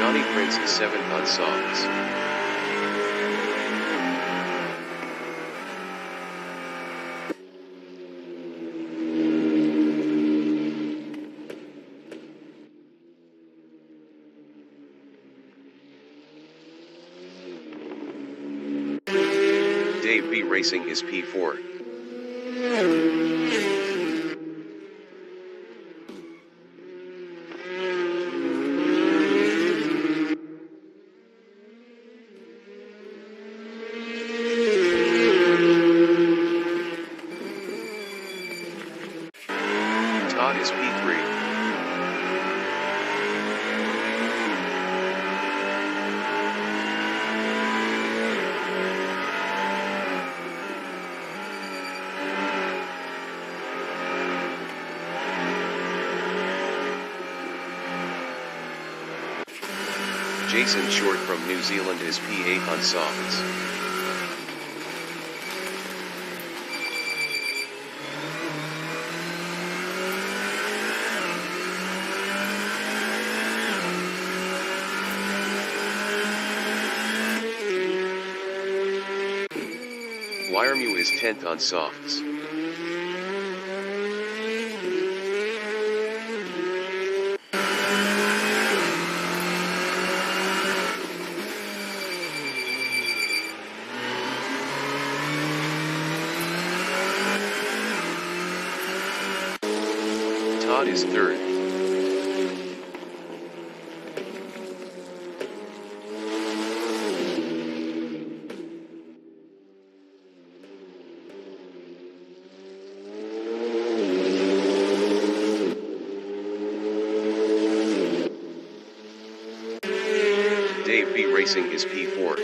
Johnny Prince is 7th on softs. Dave B Racing is P4. Todd is P3. Jason Short from New Zealand is P8 on softs. Wiremew is 10th on softs. Todd is 3rd. Dave B Racing is P4.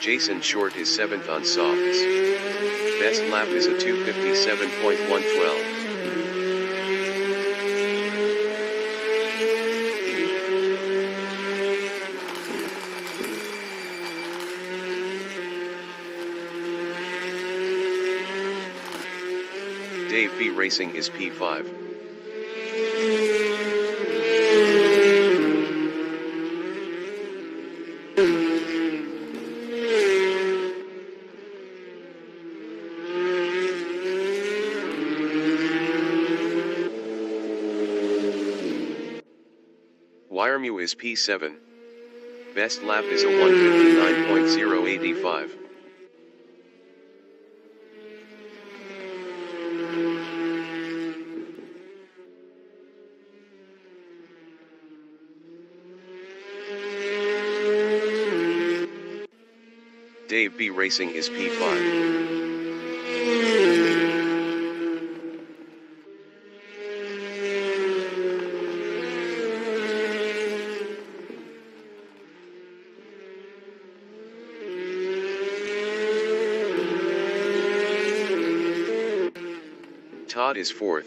Jason Short is 7th on softs. Best lap is a 2:57.112. Dave B Racing is P5. Wiremew is P7. Best lap is a 1:59.085. Dave B Racing is P5. Todd is 4th.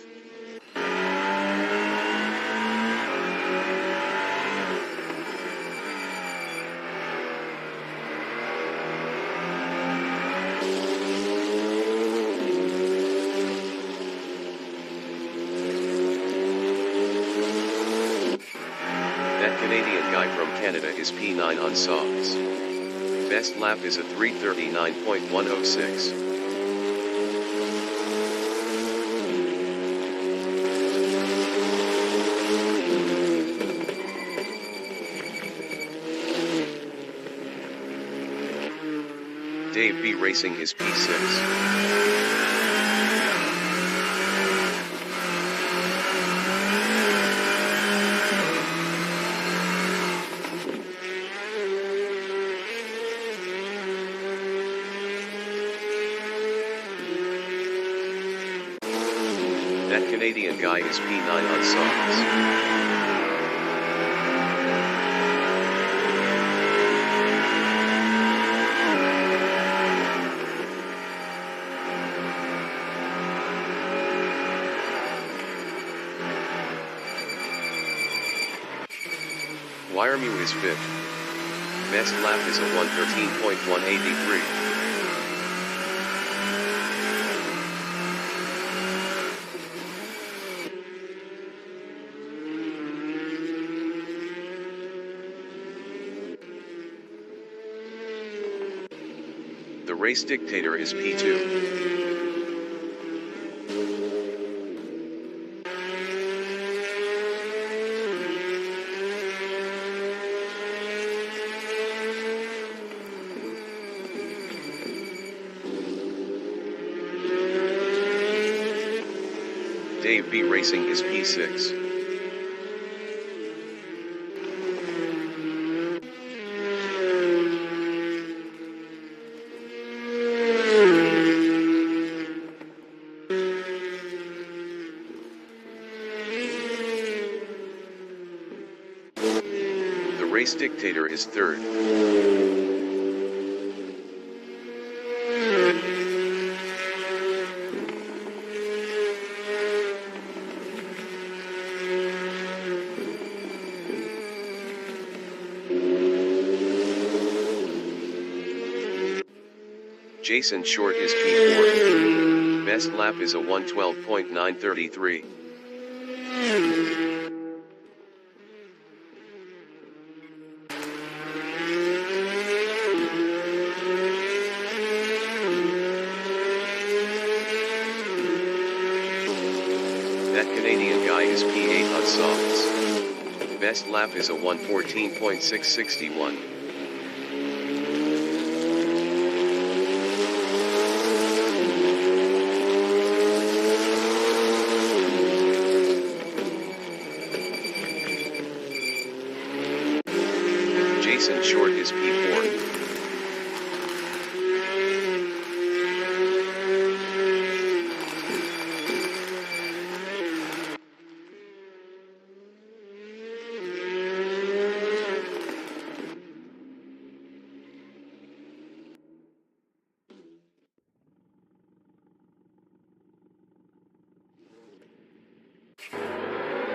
That Canadian guy from Canada is P9 on softs. Best lap is a 3:39.106. Dave B Racing is P6. That Canadian guy is P9 on softs. Wiremu is 5th. Best lap is a 1:13.183. The race dictator is P2. Dave B Racing is P6. The race dictator is 3rd. Jason Short is P4. Best lap is a 1:12.933. That Canadian guy is P8 on softs. Best lap is a 1:14.661. Jason Short is P4.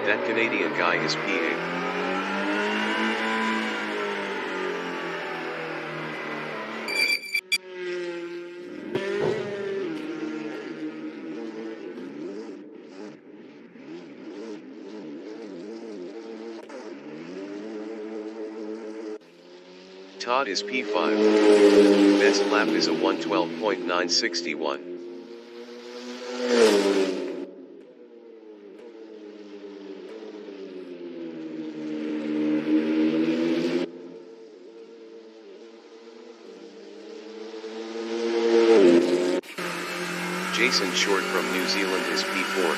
That Canadian guy is P8. Todd is P5. Best lap is a 1:12.961. Jason Short from New Zealand is P4.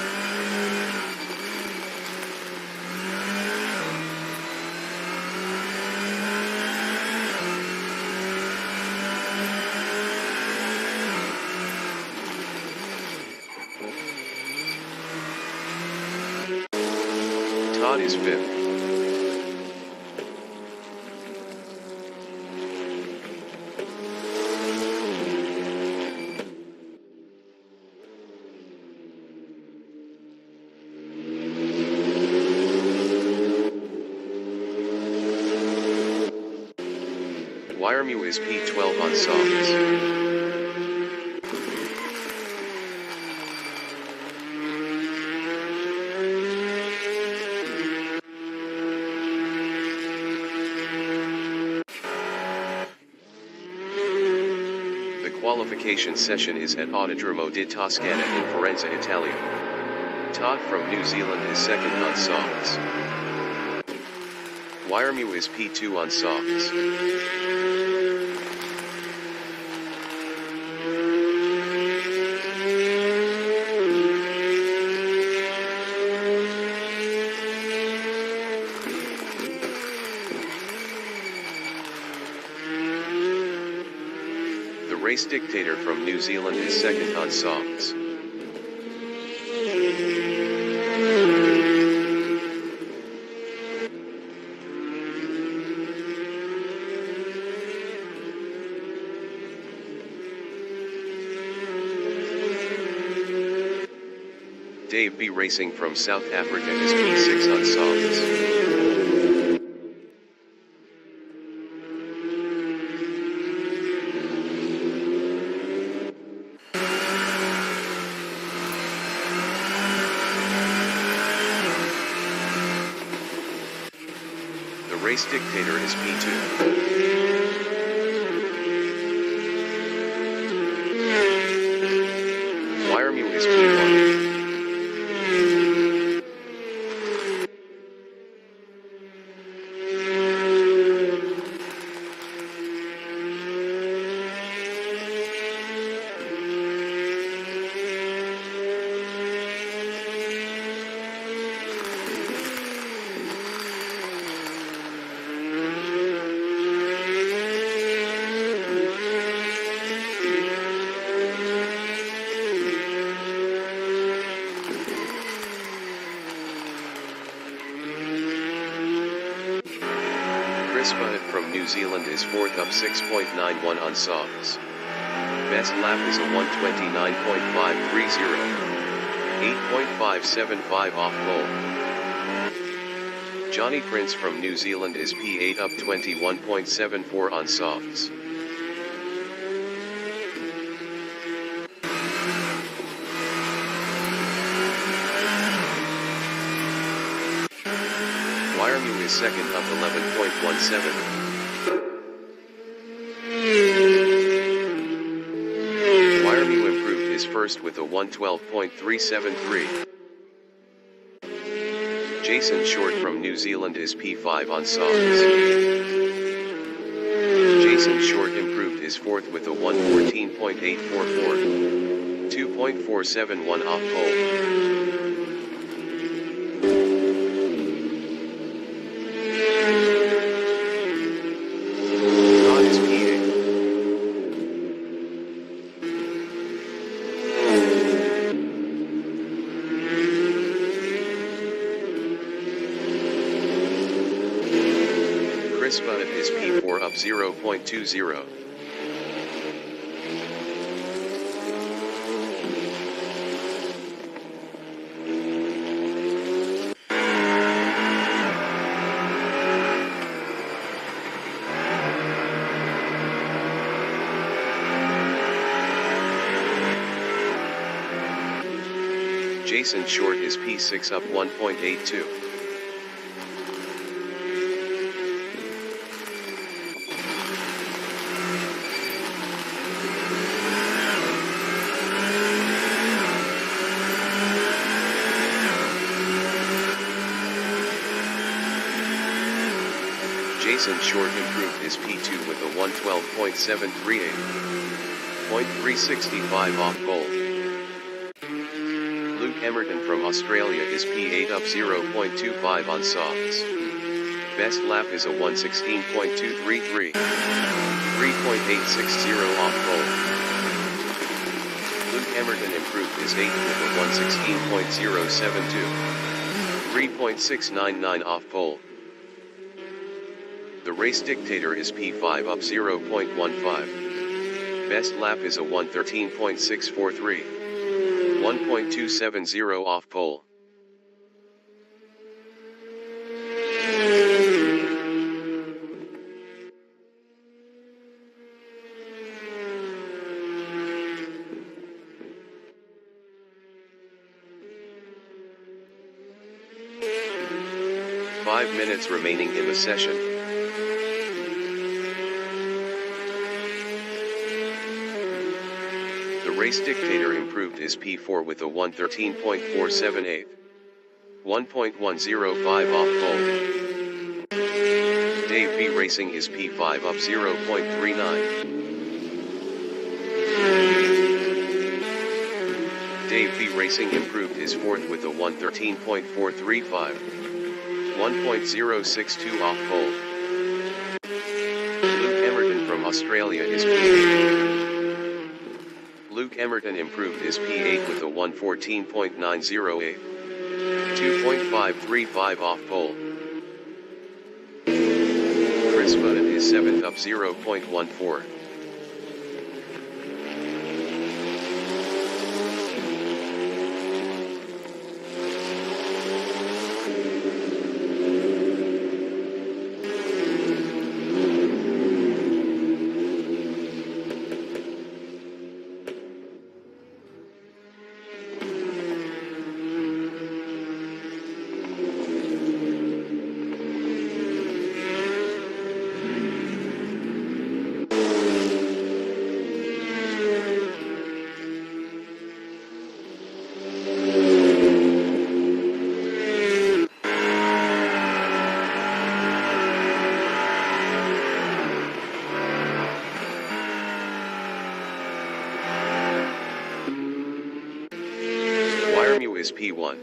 Todd is 5th. Wiremu is P12 on softs. The qualification session is at Autodromo di Toscana in Firenze, Italy. Todd from New Zealand is 2nd on softs. Wiremu is P2 on softs. The race dictator from New Zealand is 2nd on softs. Dave B Racing from South Africa is P6 on softs. race dictator is P2. Wiremu is P1. Chris Bunnett from New Zealand is 4th up 6.91 on softs. Best lap is a 129.530. 8.575 off pole. Johnny Prince from New Zealand is P8 up 21.74 on softs. Wiremu is 2nd up 11.17. Wiremu improved his first with a 112.373. Jason Short from New Zealand is P5 on softs. Jason Short improved his fourth with a 114.844. 2.471 off pole. Chris Bunnett is P4 up 0.20. Jason Short is P6 up 1.82. Jason Short improved his P2 with a 112.738. 0.365 off pole. Luke Emerton from Australia is P8 up 0.25 on softs. Best lap is a 116.233. 3.860 off pole. Luke Emerton improved his 8th with a 116.072. 3.699 off pole. The race dictator is P5 up 0.15. Best lap is a 113.643. 1.270 off pole. Five minutes remaining in the session. The race dictator improved his P4 with a 113.478. 1.105 off pole. Dave B Racing is P5 up 0.39. Dave B Racing improved his fourth with a 113.435. 1.062 off pole. Luke Emerton from Australia is P8. Luke Emerton improved his P8 with a 114.908. 2.535 off pole. Chris Bunnett is 7th up 0.14. P1.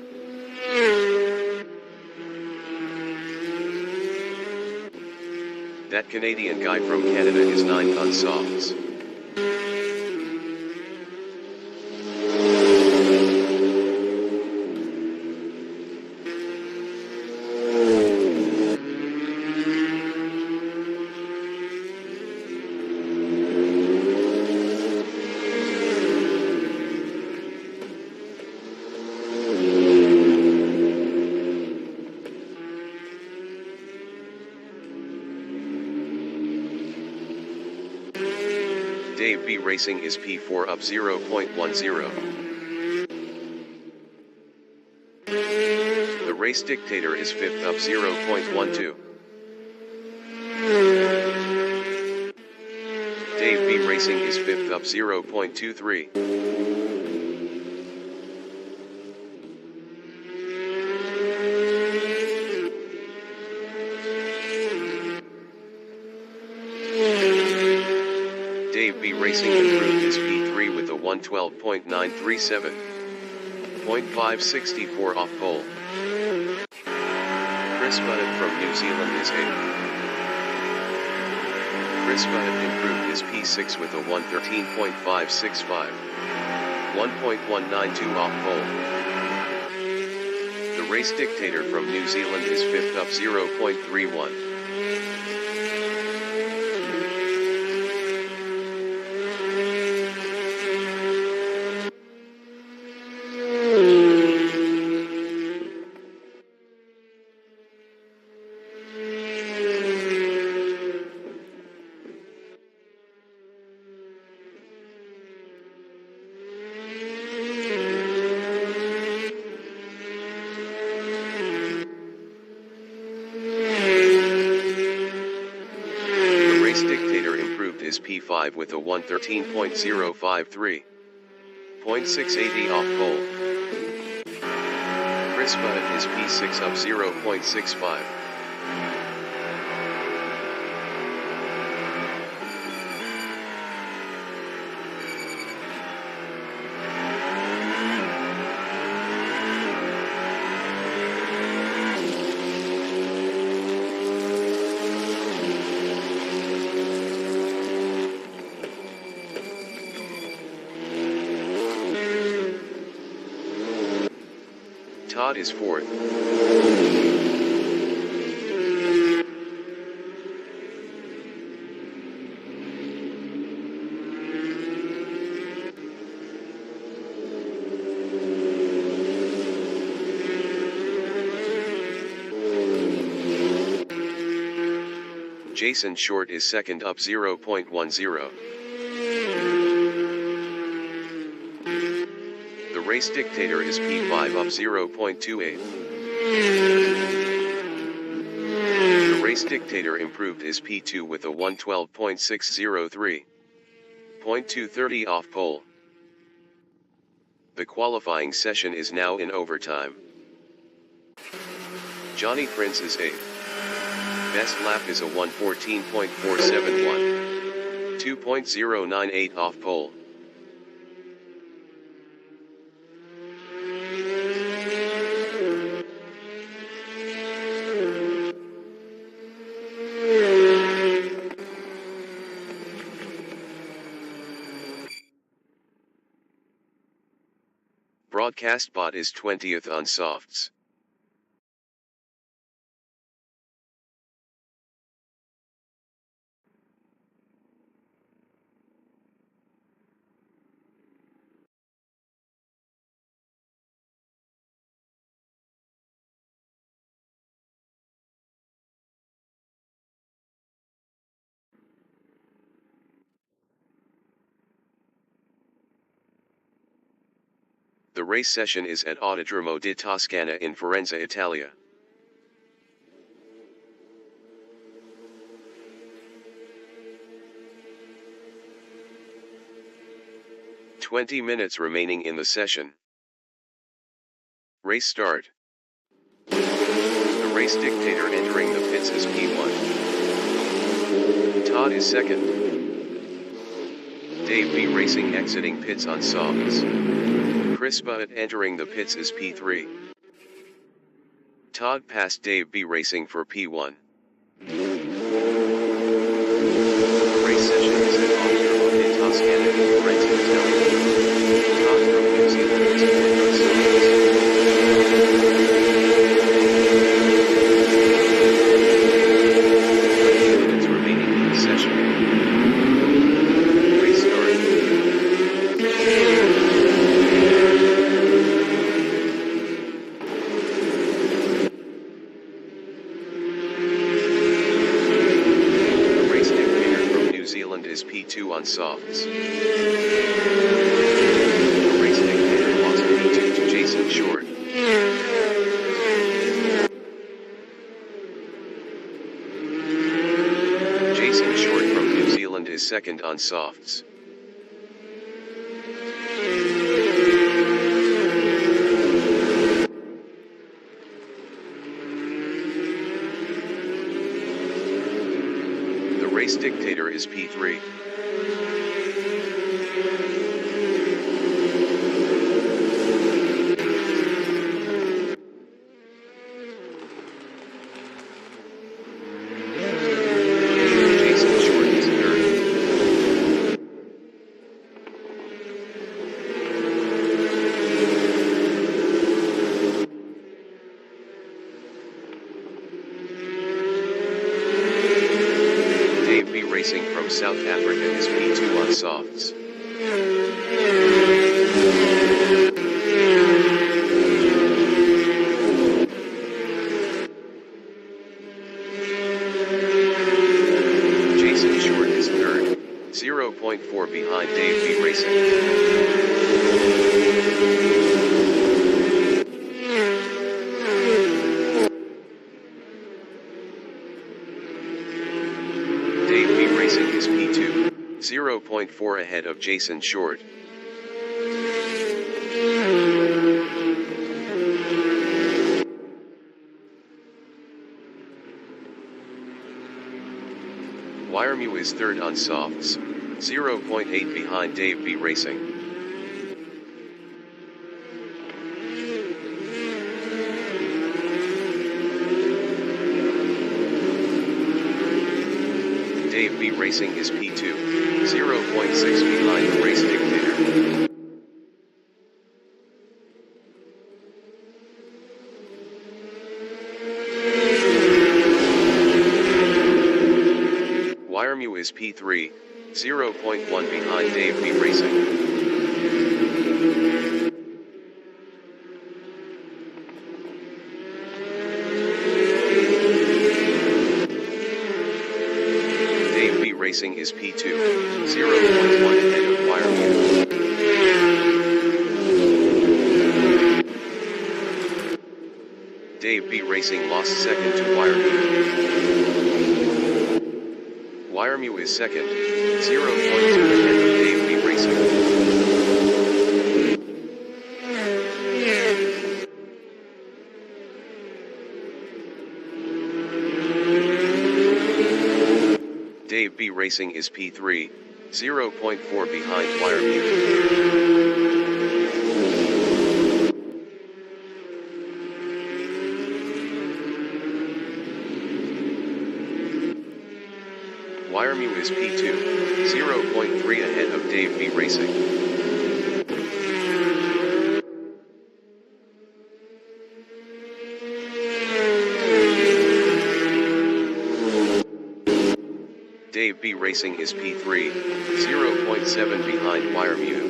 That Canadian guy from Canada is 9th on softs. Dave B Racing is P4 up 0.10. The Race Dictator is 5th up 0.12. Dave B Racing is 5th up 0.23. Dave B Racing improved his P3 with a 112.937. 0.564 off pole. Chris Bunnett from New Zealand is 8th. Chris Bunnett improved his P6 with a 113.565. 1.192 off pole. The Race Dictator from New Zealand is 5th up 0.31. His P5 with a 113.053. 0.680 off pole. Chris Bunnett his P6 up 0.65. Todd is 4th. Jason Short is 2nd up 0.10. The Race Dictator is P5 up 0.28. The Race Dictator improved his P2 with a 112.603. 0.230 off pole. The qualifying session is now in overtime. Johnny Prince is 8th. Best lap is a 114.471. 2.098 off pole. Broadcast bot is 20th on softs. The race session is at Autodromo di Toscana in Firenze, Italia. "20 minutes remaining in the session. Race start. The Race Dictator entering the pits is P1. Todd is 2nd. Dave B Racing exiting pits on softs. Chris Butt entering the pits is P3. Todd passed Dave B racing for P1. The race session is at Auto in Toscana in Firenze, Italy. Todd from New Zealand is fourth on softs. 20 minutes remaining in the session. Race start. Is P2 on softs. The race dictator lost P2 to Jason Short. Jason Short from New Zealand is second on softs. The race dictator is P3. Jason Short is third. Dave B racing from South Africa is P2 on softs. Jason Short is third, 0.4 behind Dave B racing. Dave B racing is P2, 0.4 ahead of Jason Short. Wiremew is third on softs, 0.8 behind Dave B racing. Dave B racing is P2, 0.6 behind the race dictator. Wiremew is P3, 0.1 behind Dave B racing. Racing is P2, 0.1 ahead of Wiremew. Dave B racing lost second to Wiremew. Wiremew is second, 0.2 ahead of Dave B racing. Dave B racing is P3, 0.4 behind Wiremew. Wiremew is P2, 0.3 ahead of Dave B racing. Dave B racing is P3, 0.7 behind Wiremew.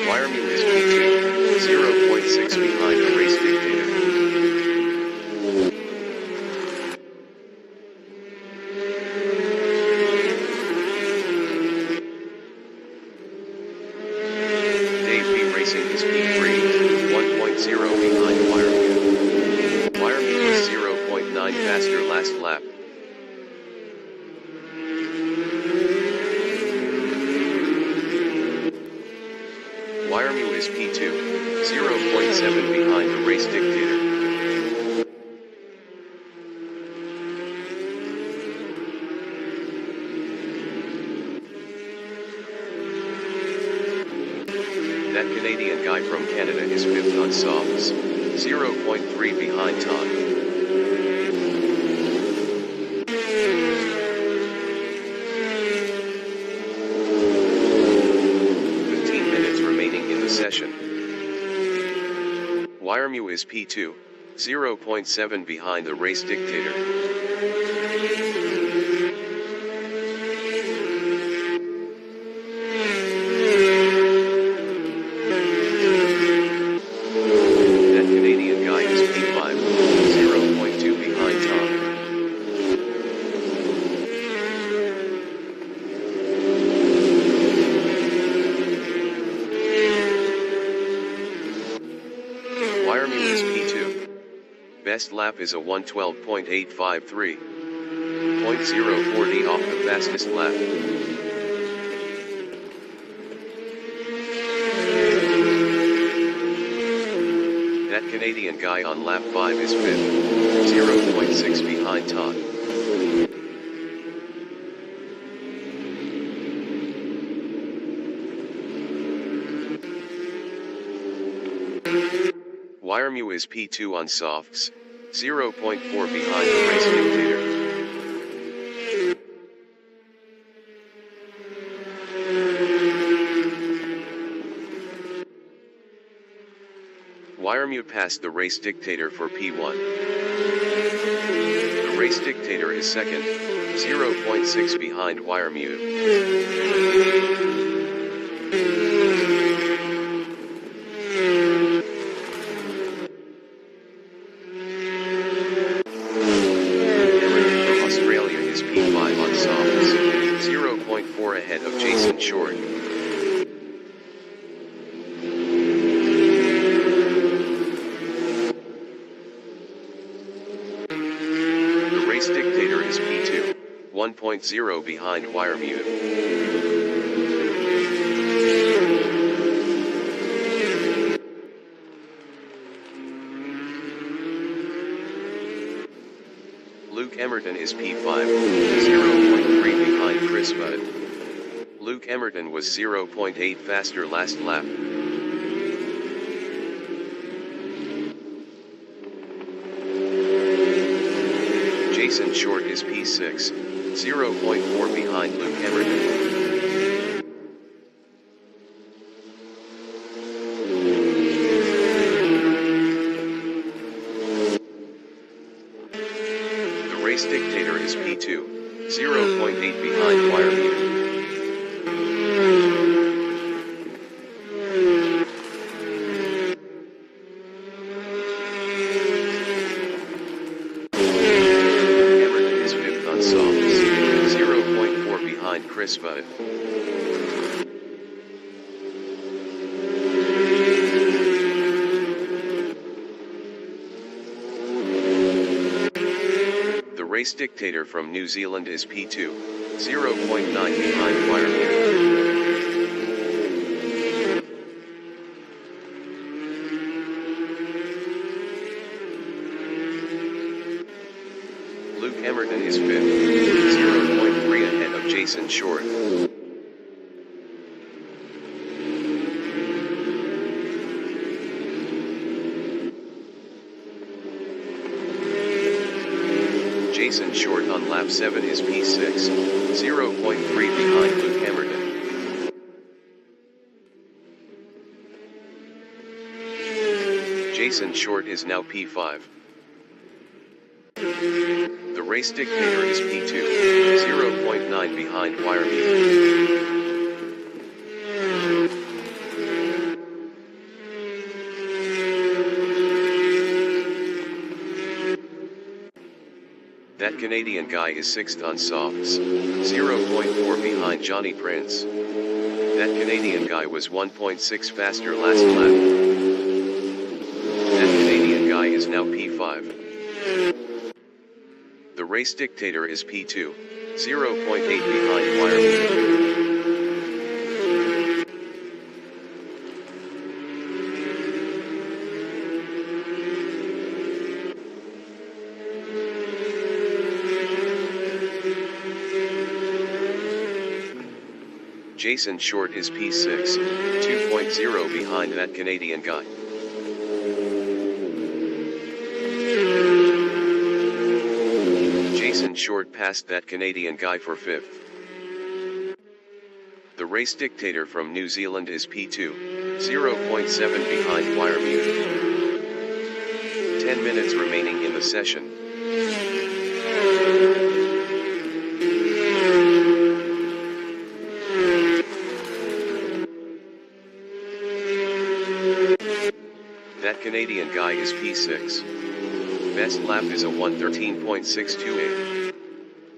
Wiremew is P2, 0.6 behind the race dictator. Racing is P3, 1.0 behind Wiremew. Wiremew was 0.9 faster last lap. Wiremew is P2, 0.7 behind the race dictator. That Canadian guy from Canada is 5th on softs, 0.3 behind Todd. 15 minutes remaining in the session. Wiremew is P2, 0.7 behind the race dictator. That Canadian guy is P5, 0.2 behind Tom. Wiremew is P2. Best lap is a 1:12.853. 0.040 off the fastest lap. That Canadian guy on lap 5 is 5th, 0.6 behind Todd. Wiremew is P2 on softs, 0.4 behind the race dictator. Wiremew passed the race dictator for P1. The race dictator is 2nd, 0.6 behind Wiremew. P5 on softs, 0.4 ahead of Jason Short. The race dictator is P2, 1.0 behind Wiremew. Luke Emerton is P5, 0.3 behind Chris Budd. Luke Emerton was 0.8 faster last lap. Jason Short is P6, 0.4 behind Luke Emerton. Race dictator is P2, 0.8 behind Wiremew. Emerton is 5th on softs, 0.4 behind Chris Budd. The race dictator from New Zealand is P2, 0.9 behind Wiremew. Luke Emerton is 5th, 0.3 ahead of Jason Short. Jason Short on lap 7 is P6, 0.3 behind Luke Emerton. Jason Short is now P5. The race dictator is P2, 0.9 behind Wiremew. That Canadian guy is 6th on softs, 0.4 behind Johnny Prince. That Canadian guy was 1.6 faster last lap. That Canadian guy is now P5. The race dictator is P2, 0.8 behind Wiremew. Jason Short is P6, 2.0 behind that Canadian guy. Jason Short passed that Canadian guy for 5th. The race dictator from New Zealand is P2, 0.7 behind Wiremute. 10 minutes remaining in the session. That Canadian guy is P6. Best lap is a 1:13.628.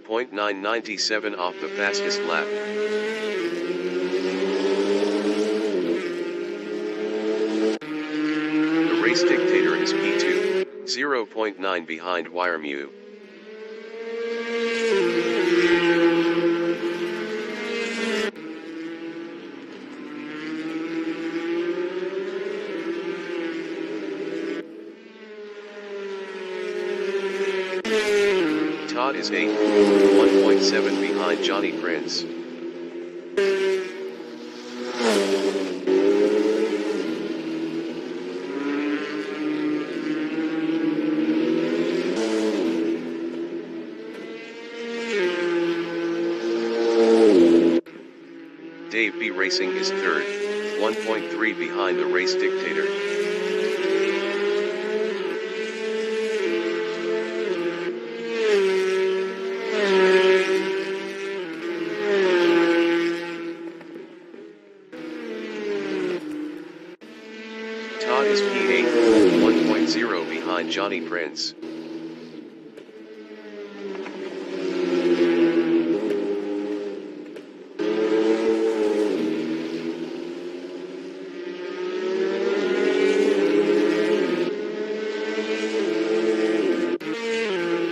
0.997 off the fastest lap. The race dictator is P2, 0.9 behind Wiremute. Todd is 8, 1.7 behind Johnny Prince. Dave B Racing is 3rd, 1.3 behind the race dictator. Todd is P8, 1.0 behind Johnny Prince.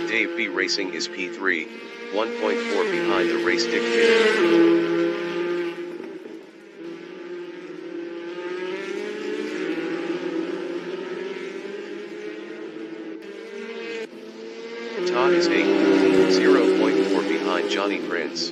Dave B Racing is P3, 1.4 behind the race dictator. Todd is 8, 0.4 behind Johnny Prince.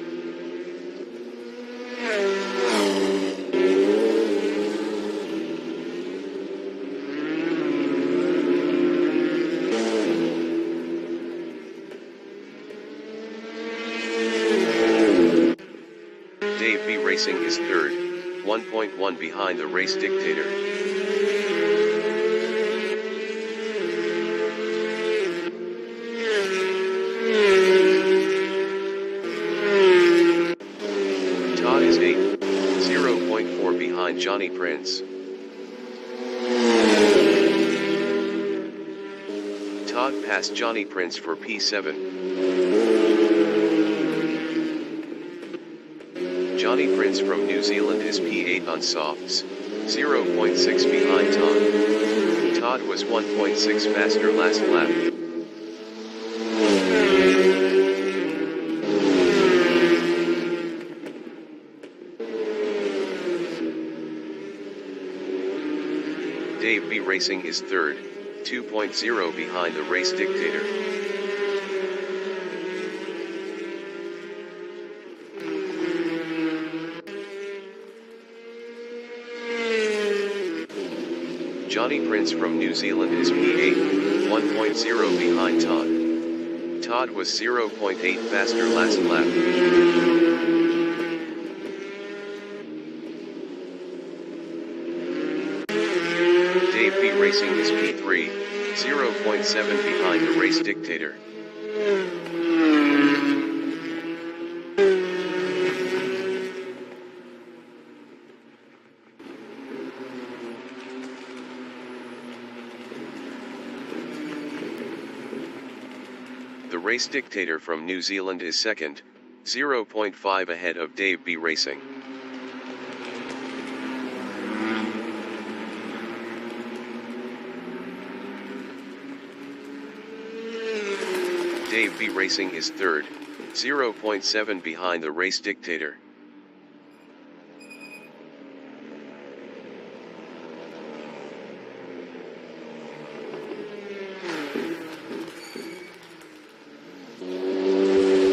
Dave B Racing is 3rd, 1.1 behind the race dictator. Todd is 8, 0.4 behind Johnny Prince. Todd passed Johnny Prince for P7. Johnny Prince from New Zealand is P8 on softs, 0.6 behind Todd. Todd was 1.6 faster last lap. Dave B Racing is 3rd, 2.0 behind the race dictator. Johnny Prince from New Zealand is P8, 1.0 behind Todd. Todd was 0.8 faster last lap. Dave B Racing is P3, 0.7 behind the race dictator. The race dictator from New Zealand is 2nd, 0.5 ahead of Dave B Racing. Dave B Racing is 3rd, 0.7 behind the race dictator.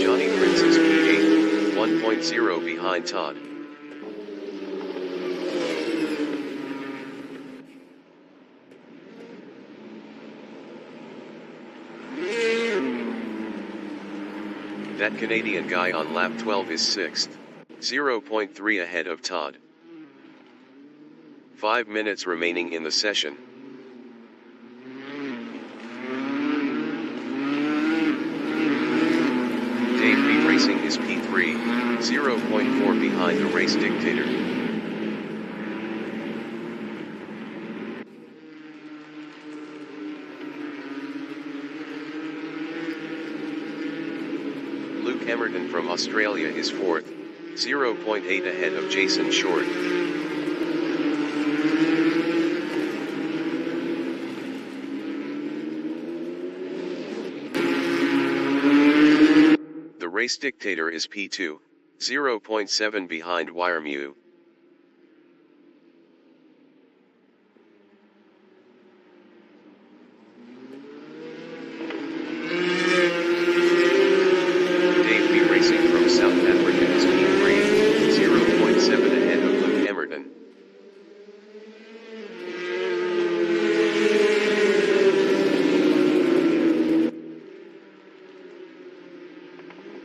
Johnny Prince is P8, 1.0 behind Todd. That Canadian guy on lap 12 is 6th, 0.3 ahead of Todd. 5 minutes remaining in the session. Dave B Racing is P3, 0.4 behind the race dictator. Luke Emerton from Australia is 4th, 0.8 ahead of Jason Short. The race dictator is P2, 0.7 behind Wiremew. Dave B Racing from South Africa is P3, 0.7 ahead of Luke Emerton.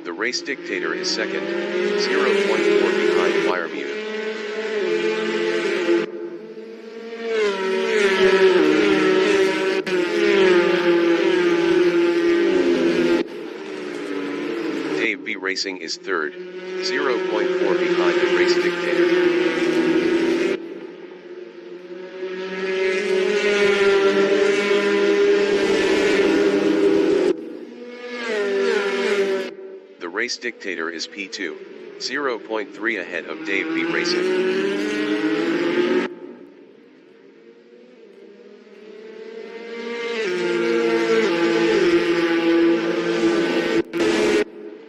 The race dictator is 2nd, 0.4 behind Wiremew. Dave B Racing is 3rd, 0.4 behind the race dictator. The race dictator is P2, 0.3 ahead of Dave B Racing.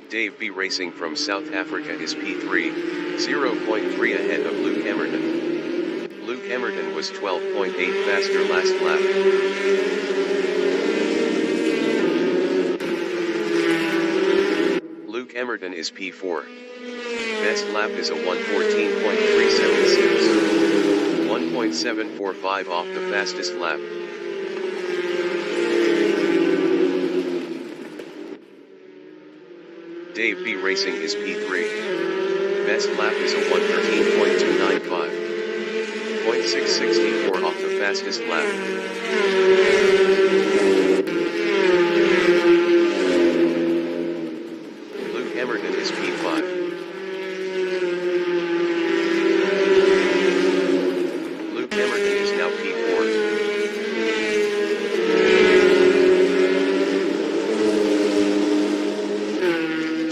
Dave B Racing from South Africa is P3, 0.3 ahead of Luke Emerton. Luke Emerton was 12.8 faster last lap. Luke Emerton is P4. Best lap is a 1:14.376. 1.745 off the fastest lap. Dave B Racing is P3. Best lap is a 1:13.295. 0.664 off the fastest lap. Luke Emerton is P5. Luke Emerton is now P4.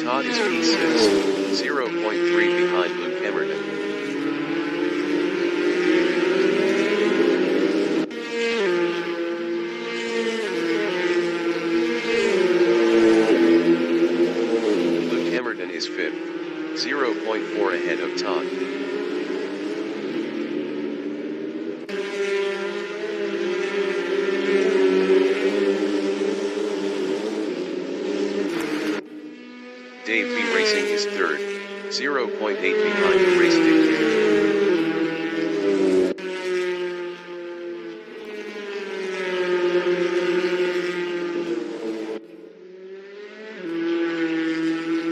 Todd is P6, 0.3 behind Luke Emerton. Luke Emerton is 5th, 0.4 ahead of Todd. Dave B Racing is 3rd, 0.8 behind the race dictator.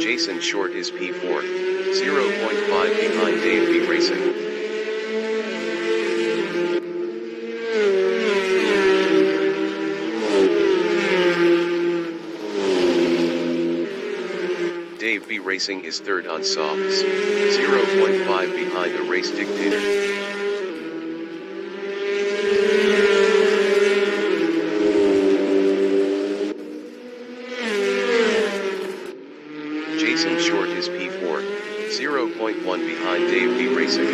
Jason Short is P4, 0.5 behind Dave B Racing. Dave B Racing is 3rd on softs, 0.5 behind the race dictator. Jason Short is P4, 0.1 behind Dave B Racing.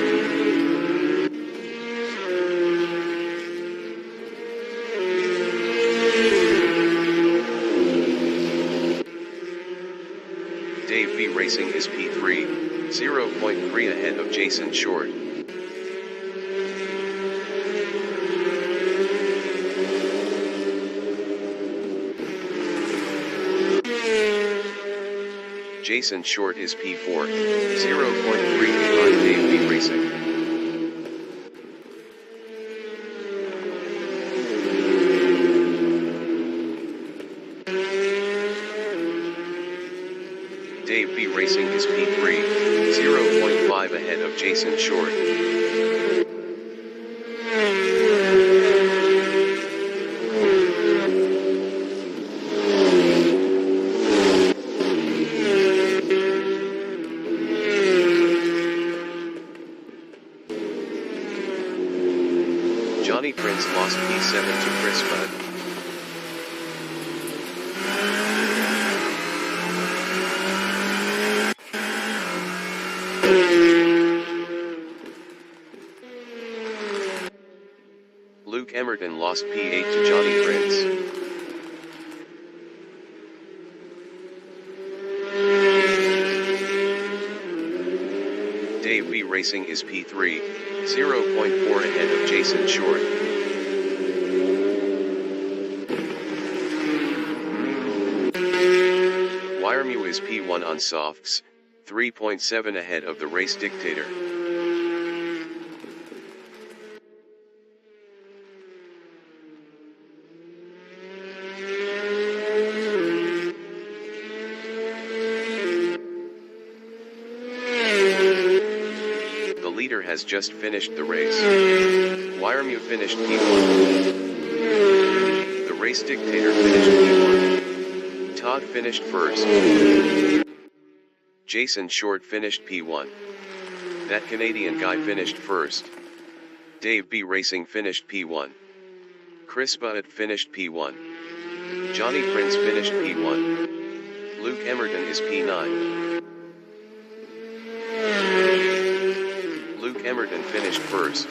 Dave B Racing is P3, 0.3 ahead of Jason Short. Jason Short is P4, 0.3 behind Dave B Racing. Racing is P3, 0.5 ahead of Jason Short. Johnny Prince lost P7 to Chris Budd. Luke Emerton lost P8 to Johnny Prince. Dave B Racing is P3, 0.4 ahead of Jason Short. Wiremew is P1 on softs, 3.7 ahead of the Race Dictator. The leader has just finished the race. Wiremew finished P1. The Race Dictator finished P1. Todd finished first. Jason Short finished P1. That Canadian guy finished first. Dave B Racing finished P1. Chris Budd finished P1. Johnny Prince finished P1. Luke Emerton is P9. Luke Emerton finished first.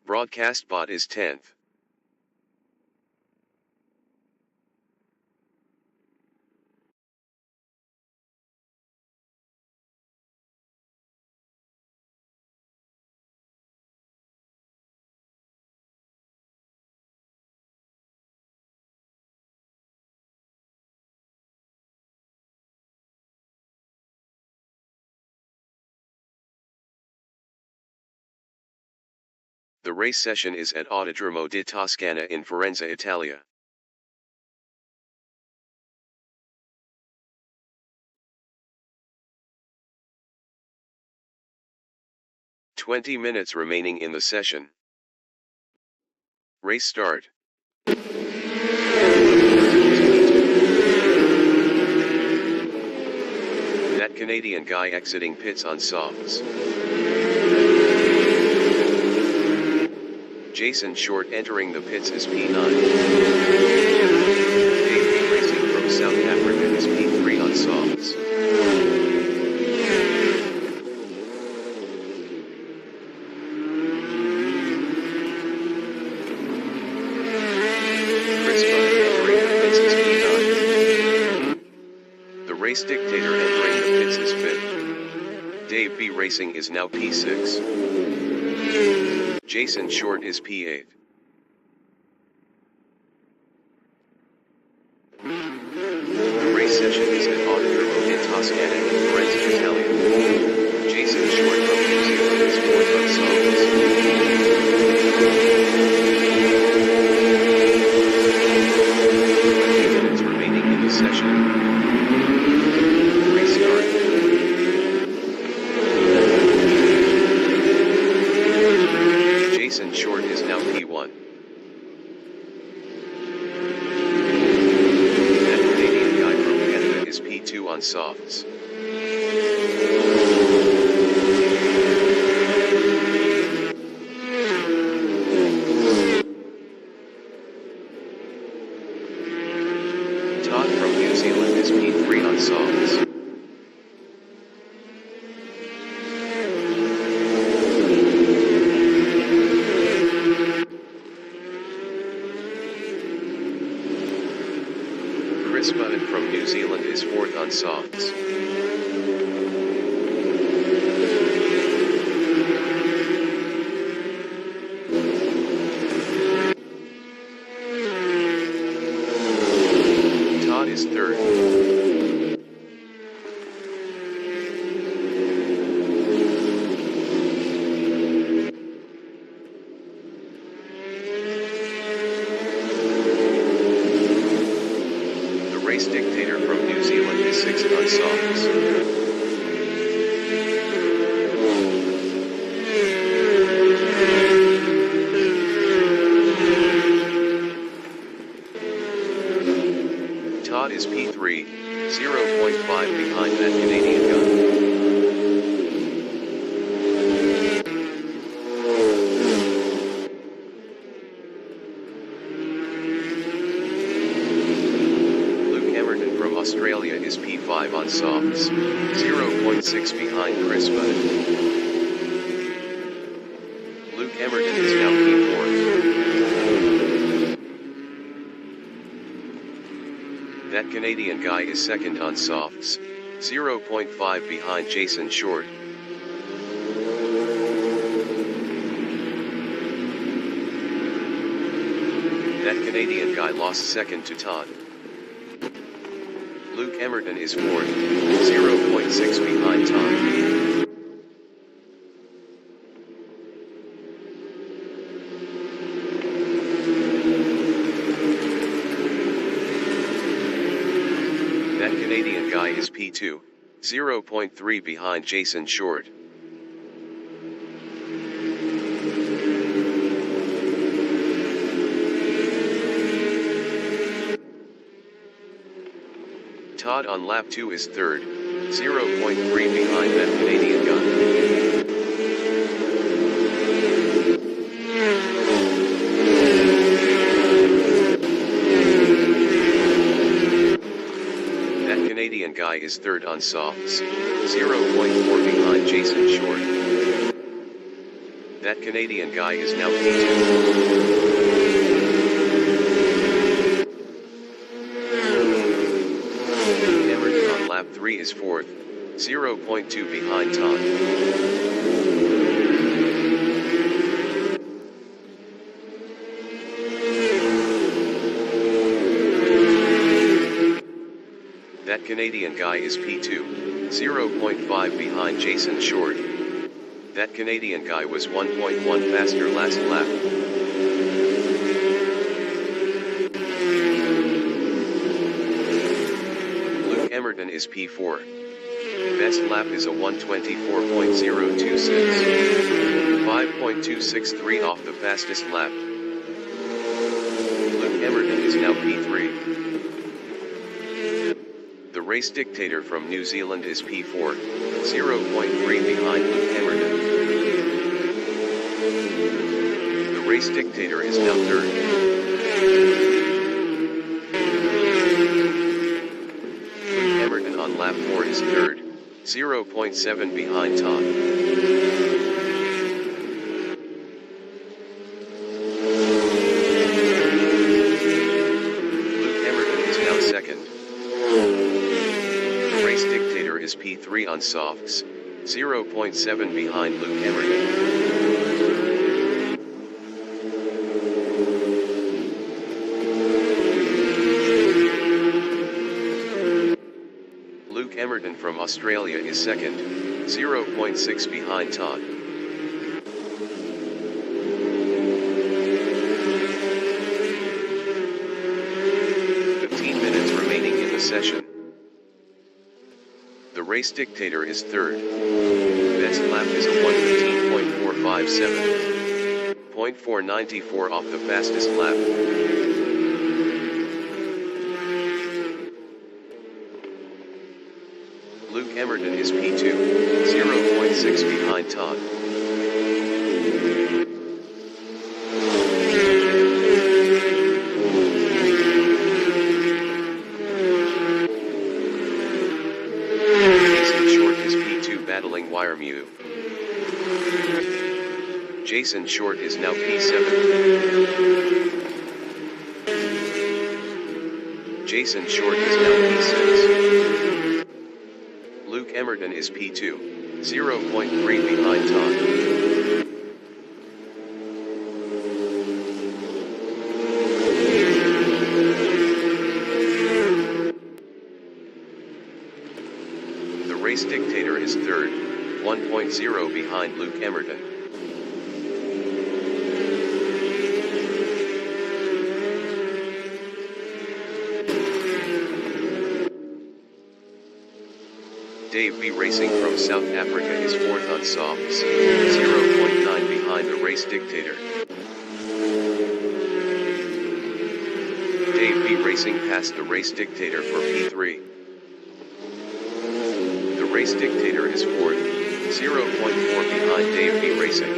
Broadcast bot is 10th. The race session is at Autodromo di Toscana in Firenze, Italia. "20 minutes remaining in the session. Race start. That Canadian guy exiting pits on softs. Jason Short entering the pits is P9. Dave B Racing from South Africa is P3 on softs. Chris Budd entering the pits is P9. The Race Dictator entering the pits is 5th. Dave B Racing is now P6. Jason Short is P8. The race session is at Autodromo di Toscana in Firenze, Italia. Jason Short from New Zealand is 4th on softs. 20 minutes remaining in the session. Restart. 0.6 behind Chris Budd. Luke Emerton is now P4. That Canadian guy is second on softs, 0.5 behind Jason Short. That Canadian guy lost second to Todd. Luke Emerton is fourth, 0.6 behind Todd. That Canadian guy is P2, 0.3 behind Jason Short. Todd on lap 2 is third, 0.3 behind that Canadian guy. That Canadian guy is third on softs, 0.4 behind Jason Short. That Canadian guy is now P2. Lap 3 is fourth, 0.2 behind Todd. That Canadian guy is P2, 0.5 behind Jason Short. That Canadian guy was 1.1 faster last lap. Emerton is P4. Best lap is a 124.026. 5.263 off the fastest lap. Luke Emerton is now P3. The race dictator from New Zealand is P4, 0.3 behind Luke Emerton. The race dictator is now third. On lap 4 is third, 0.7 behind Todd. Luke Emerton is now second. The race dictator is P3 on softs, 0.7 behind Luke Emerton. Emerton from Australia is second, 0.6 behind Todd. Remaining in the session. The race dictator is third. Best lap is a 1:15.457. 0.494 off the fastest lap. Luke Emerton is P2, 0.6 behind Todd. Jason Short is P2 battling Wiremew. Jason Short is now P7. Jason Short is now P6. Luke Emerton is P2, 0.3 behind Todd. The race dictator is third, 1.0 behind Luke Emerton. Dave B. Racing from South Africa is fourth on softs, 0.9 behind the race dictator. Dave B. Racing passed the race dictator for P3. The race dictator is fourth, 0.4 behind Dave B. Racing.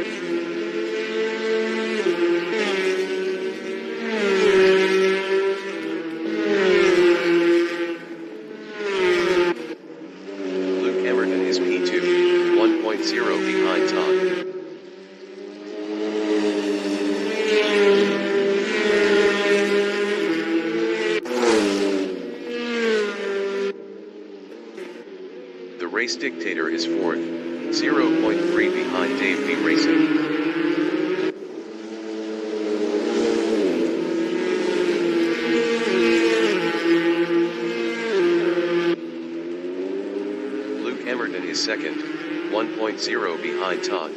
Luke Emerton is P2, behind Todd. The Race Dictator is fourth, 0.3 behind Dave V Racing. Is second, 1.0 behind Todd.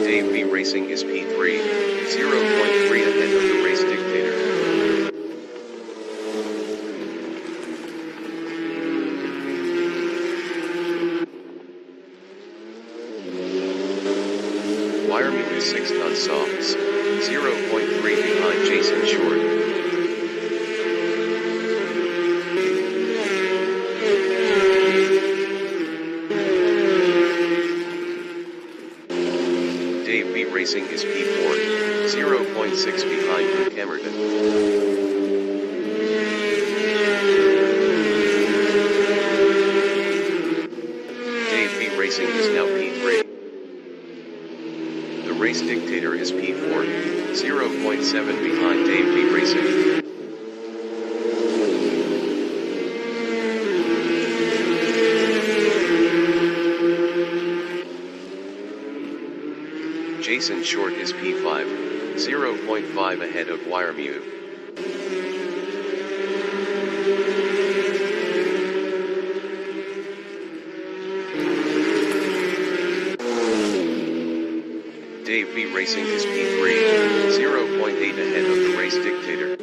Dave V Racing is P3, 0.3 ahead of the Race Dictator. Wiremu is sixth on softs, 0.3 behind Jason Short. Dave V Racing is P4, 0.6 behind Luke Emerton. Dave V Racing is now P3. The Race Dictator is P4, 0.7 behind Dave V Racing. Jason Short is P5, 0.5 ahead of Wiremu. Dave V Racing is P3, 0.8 ahead of the Race Dictator.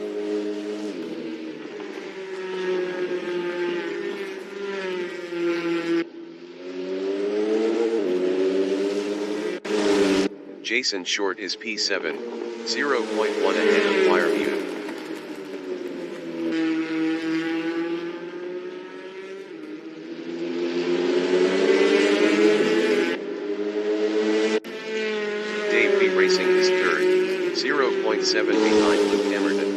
Jason Short is P7, 0.1 ahead of Wiremu. Dave V Racing is third, 0.7 behind Luke Emerton.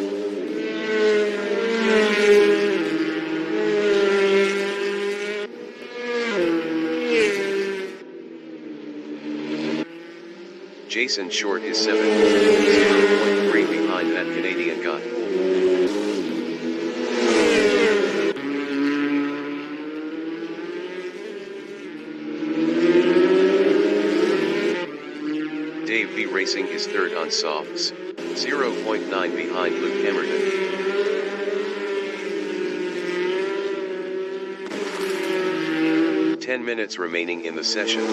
Jason Short is 7th, 0.3 behind that Canadian guy. Dave V Racing is third on softs, 0.9 behind Luke Emerton. Ten minutes remaining in the session.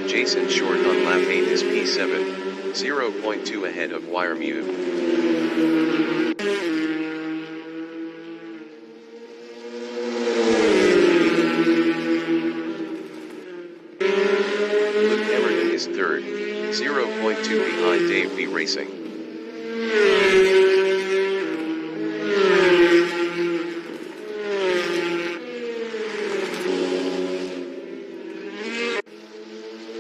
Jason Short on lap 8 is P7, 0.2 ahead of Wiremu. Luke Emerton is third, 0.2 behind Dave V Racing.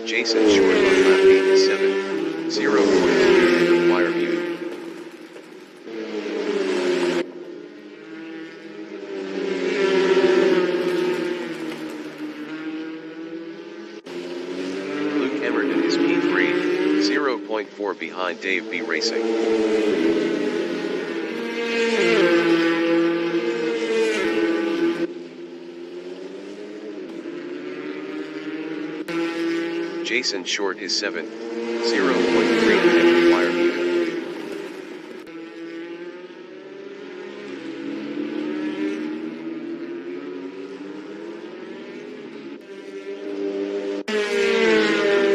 Jason Short on lap 8 is 7th, 0.2 ahead of Wiremu. Luke Emerton is P3, 0.4 behind Dave V Racing. Jason Short is 7th, 0.3 ahead of Wiremu.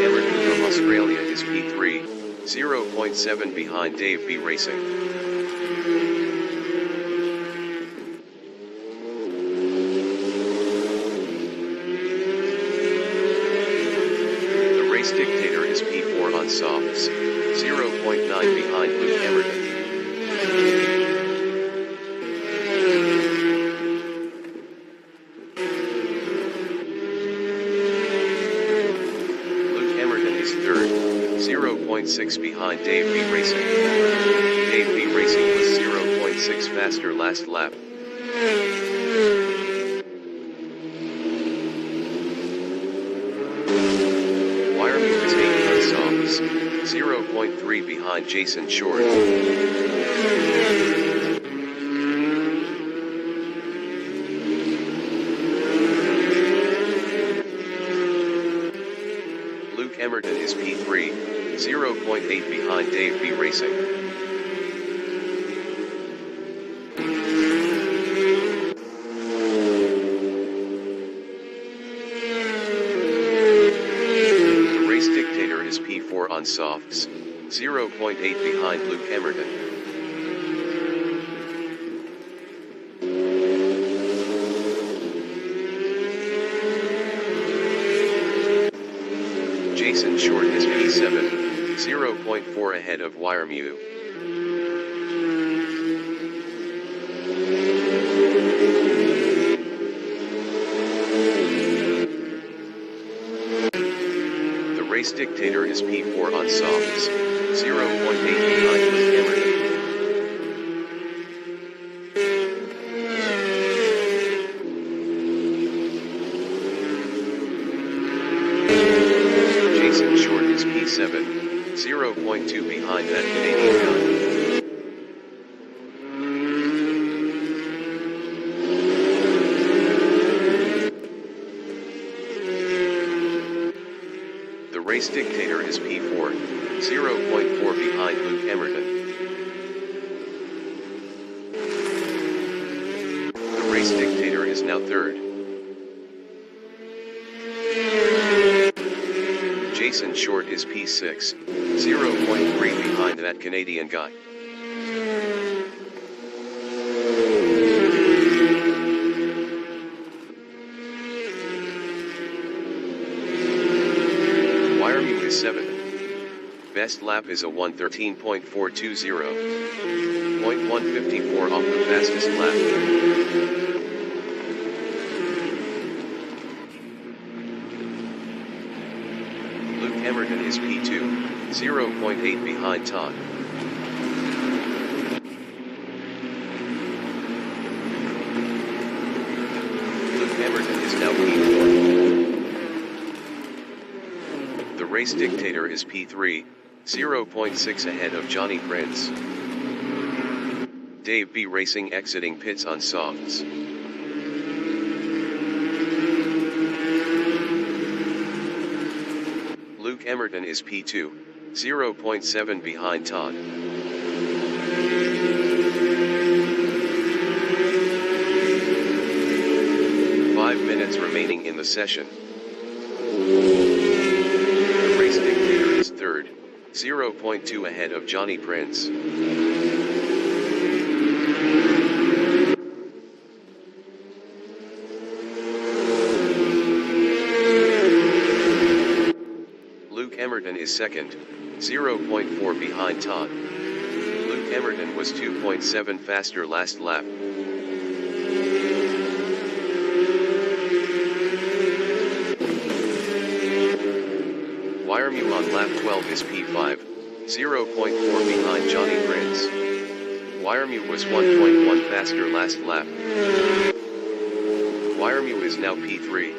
Emerton from Australia is P3, 0.7 behind Dave V Racing. Dictator is P4 on softs, 0.9 behind Luke Emerton. Luke Emerton is third, 0.2 0.6 behind Dave B Racing. Dave B Racing was 0.6 faster last lap. Wiremu is 8 on softs, 0.3 behind Jason Short. Luke Emerton is P3, 0.8 behind Dave B Racing. The race dictator is P4 on softs, 0.8 behind Luke Emerton. Jason Short is P7, 0.4 ahead of Wiremu. The race dictator is P4 on softs, 0.8 behind Luke Emerton. Jason Short is P7, 0.2 behind that Canadian guy. The race dictator is P4, 0.4 behind Luke Emerton. The race dictator is now third. Jason Short is P6, 0.3 behind that Canadian guy. Wiremu is 7th. Best lap is a 1:13.420. 0.154 off the fastest lap. Luke Emerton is P2, 0.8 behind Todd. Luke Emerton is now P4. The race dictator is P3, 0.6 ahead of Johnny Prince. Dave B Racing exiting pits on softs. Luke Emerton is P2, 0.7 behind Todd. Minutes remaining in the session. The race dictator is third, 0.2 ahead of Johnny Prince. Luke Emerton is second, 0.4 behind Todd. Luke Emerton was 2.7 faster last lap. Wiremu on lap 12 is P5, 0.4 behind Johnny Prince. Wiremu was 1.1 faster last lap. Wiremu is now P3.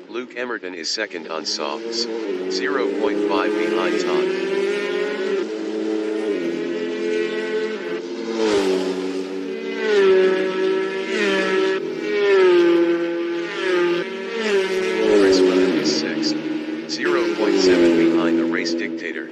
Luke Emerton is second on softs, 0.5 behind Todd. Behind the race dictator.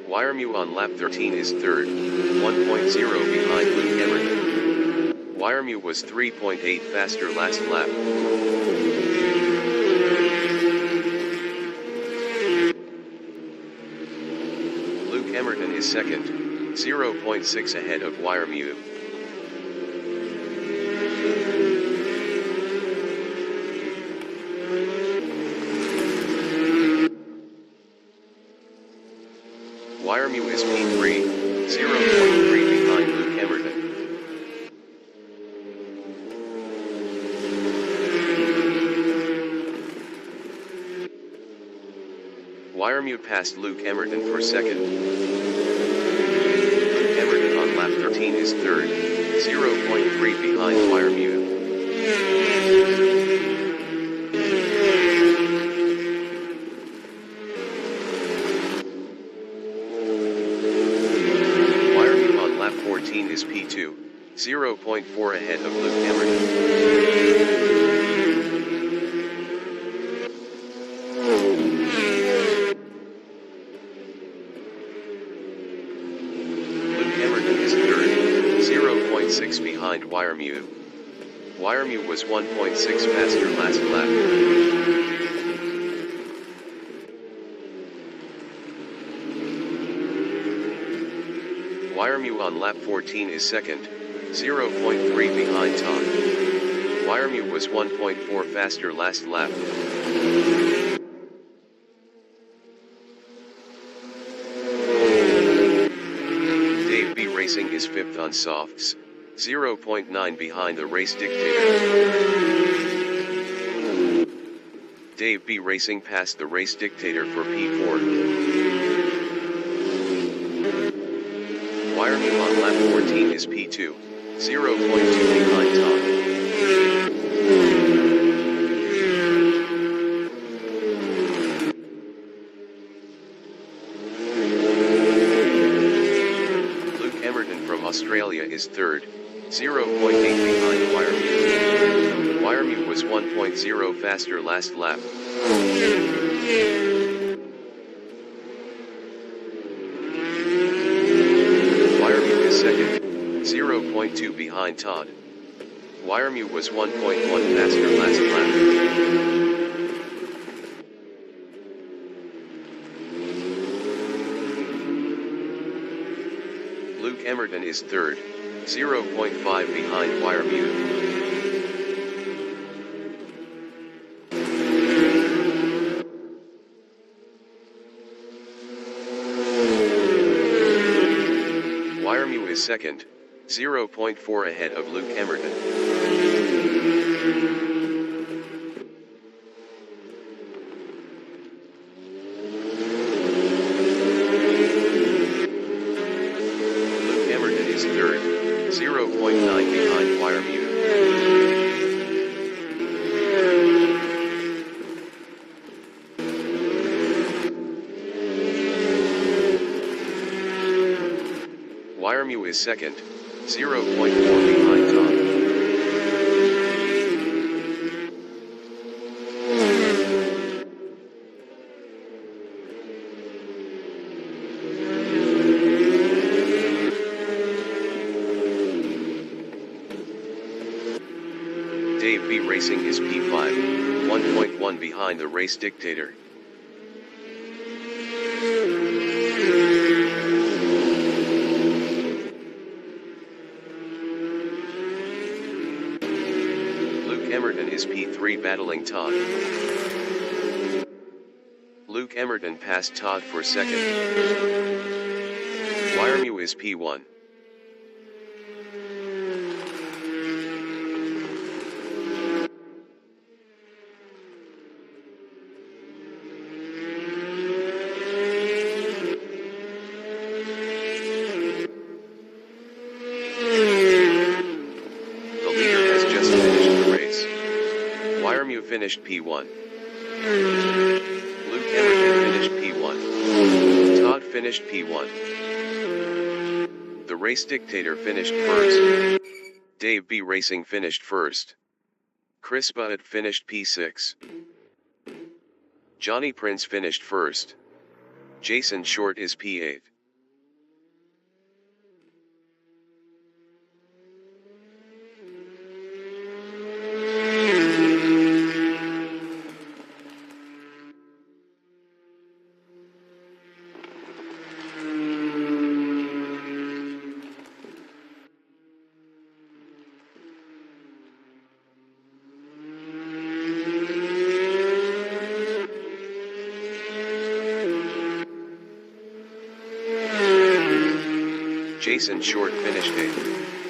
Wiremu on lap 13 is third, 1.0 behind Luke Emerton. Wiremu was 3.8 faster last lap. Emerton is second, 0.6 ahead of Wiremu. Wyremew is P3, 0.3 behind Luke Emerton. Wyremew passed Luke Emerton for second. Luke Emerton on lap 13 is third, 0.3 behind Wyremew. Wyremew on lap 14 is P2, 0.4 ahead of Luke Emerton. Behind Wyremew. Wyremew was 1.6 faster last lap. Wyremew on lap 14 is second, 0.3 behind Todd. Wyremew was 1.4 faster last lap. Dave B Racing is fifth on softs, 0.9 behind the race dictator. Dave B Racing passed the race dictator for P4. Wyremew on lap 14 is P2, 0.2 behind Todd. Australia is third, 0.8 behind Wyremew. Wyremew was 1.0 faster last lap. Wyremew is second, 0.2 behind Todd. Wyremew was 1.1 faster last lap. Luke Emerton is third, 0.5 behind Wyremew. Wyremew is second, 0.4 ahead of Luke Emerton. Third, 0.9 behind Wyremew. Wyremew is second, 0.4 behind Todd. Dave B Racing is P5, 1.1 behind the race dictator. Luke Emerton is P3 battling Todd. Luke Emerton passed Todd for second. Wyremew is P1. Wyremew finished P1. Luke Emerton finished P1. Todd finished P1. The race dictator finished first. Dave B Racing finished first. Chris Butt finished P6. Johnny Prince finished first. Jason Short is P8. Jason Short finished 8th.